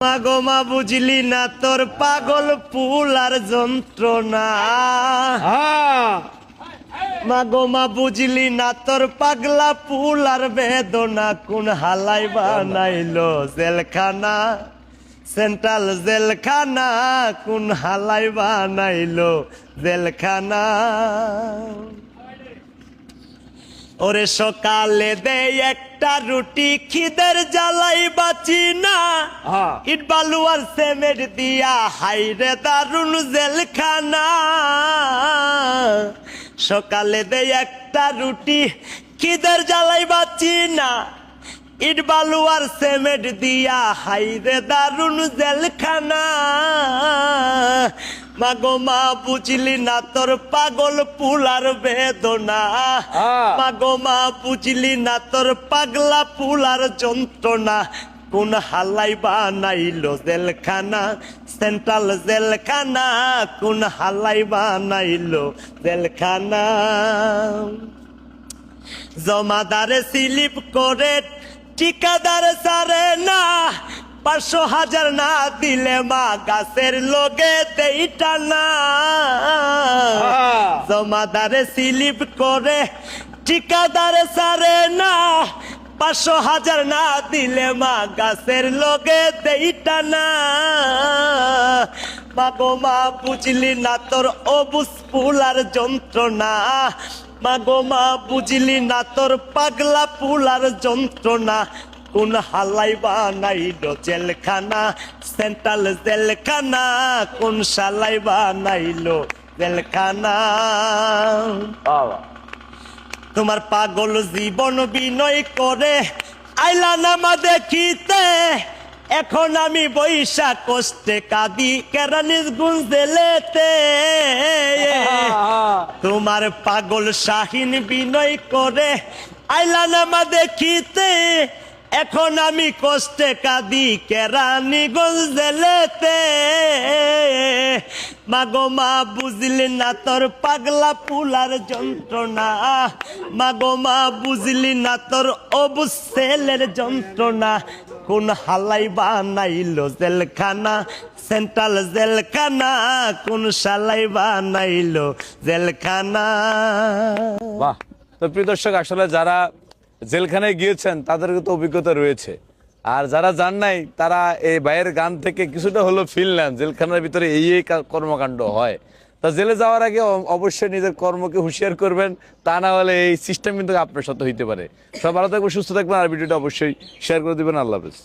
মাগো মা বুঝলি না তোর পাগল পুলার যন্ত্রণা। মাগো মা বুঝলি না তোর পাগলা পুলার বেদনা। কোন হালাই বানাইলো জেলখানা, সেন্ট্রাল জেলখানা। কোন হালাই বানাইলো জেলখানা। ওরে সকালে দেয় একটা রুটি, খিদের জ্বালাই বাঁচি না। ইট বালু আর সিমেন্ট দিয়া হাইরে দারুন জেলখানা। সকালে দেয় একটা রুটি, খিদের জ্বালাই বাঁচি না। ইট বালু আর সিমেন্ট দিয়া হাইরে দারুন জেলখানা। মাগো মা বুঝলি না তোর পাগল পুলার বেদনা। মাগো মা বুঝলি না তোর পাগলা পুলার যন্ত্রণা। কোন হালাই বানাইলো জেলখানা, সেন্ট্রাল জেলখানা। কোন হালাই বানাইলো জেলখানা। জমাদারে স্লিপ করে ঠিকাদার সারে না। 500,000 না দিলে মা গাছের লগে দেইটা না। জমাদারে স্লিপ করে ঠিকাদার সারে না। 500,000 না দিলে মা গাছের লগে দেইটা না। মাগো মা বুঝলি না তোর অবুজ পুলার যন্ত্রণা। মাগো মা বুঝলি না তোর পাগলা পুলার যন্ত্রণা। কোন হালাই বানাইলো জেলখানা, সেন্ট্রাল জেলখানা। কোন শালাই বানাইলো জেলখানা। তোমার পাগল জীবন বিনয় করে আইলা নামা দেখিতে। এখন আমি বৈশা কষ্টে কাঁদি কেরানীগঞ্জ জেলেতে। তোমার পাগল শাহিন বিনয় করে আইলা নামা দেখিতে। এখন আমি কষ্টে কাঁদি কেরানীগঞ্জ জেলেতে। মাগো মা বুঝলি না তোর পাগলা পুলার যন্ত্রণা। মাগো মা বুঝলি না তোর অবুজ ছেলের যন্ত্রণা। কোন হালাই বানাইলো জেলখানা, সেন্ট্রাল জেলখানা। কোন শালাই বানাইলো জেলখানা। বাহ। তো প্রিয় দর্শক, আসলে যারা জেলখানায় গিয়েছেন তাদের তো অভিজ্ঞতা রয়েছে, আর যারা যান নাই তারা এই ভাইয়ের গান থেকে কিছুটা হলো ফিল নেন জেলখানার ভিতরে এই কর্মকাণ্ড হয়। তা জেলে যাওয়ার আগে অবশ্যই নিজের কর্মকে হুঁশিয়ার করবেন, তা না হলে এই সিস্টেম কিন্তু আপনার সাথে হইতে পারে। সব ভালো থাকবেন, সুস্থ থাকবেন, আর ভিডিওটা অবশ্যই শেয়ার করে দিবেন। আল্লাহ হাফেজ।